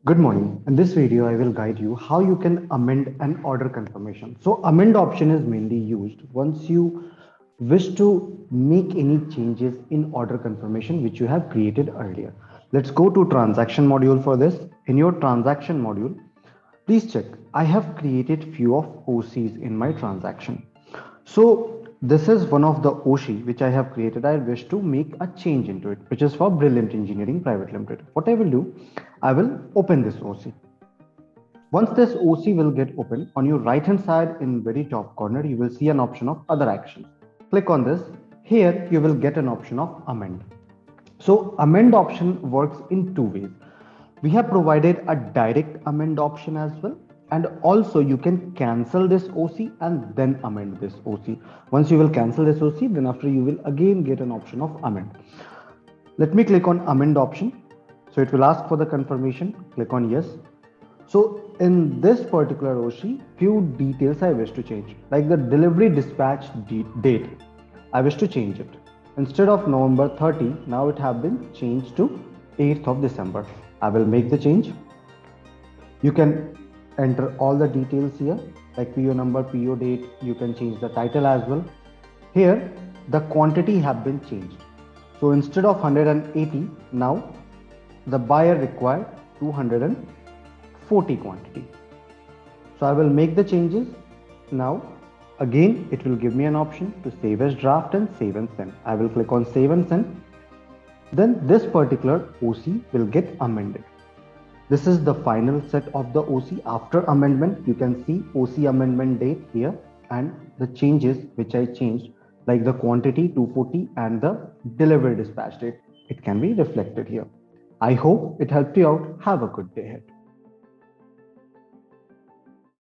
Good morning. In this video, I will guide you how you can amend an order confirmation. So amend option is mainly used once you wish to make any changes in order confirmation which you have created earlier. Let's go to transaction module for this. In your transaction module, please check. I have created few of OCs in my transaction. So this is one of the OC which I have created. I wish to make a change into it, which is for Brilliant Engineering Private Limited. What I will do, I will open this OC. Once this OC will get open, on your right hand side in very top corner, you will see an option of other actions. Click on this. Here you will get an option of amend. So amend option works in two ways. We have provided a direct amend option as well. And also you can cancel this OC and then amend this OC. Once you will cancel this OC, then after you will again get an option of amend. Let me click on amend option. So it will ask for the confirmation. Click on yes. So in this particular OC, few details I wish to change, like the delivery dispatch date. I wish to change it. Instead of November 30, now it have been changed to 8th of December. I will make the change. You can enter all the details here, like PO number, PO date. You can change the title as well. Here, the quantity have been changed. So instead of 180, now the buyer required 240 quantity. So I will make the changes. Now again it will give me an option to save as draft and save and send. I will click on save and send. Then this particular OC will get amended. This is the final set of the OC after amendment. You can see OC amendment date here and the changes which I changed, like the quantity 240 and the delivery dispatch date. It can be reflected here. I hope it helped you out. Have a good day ahead.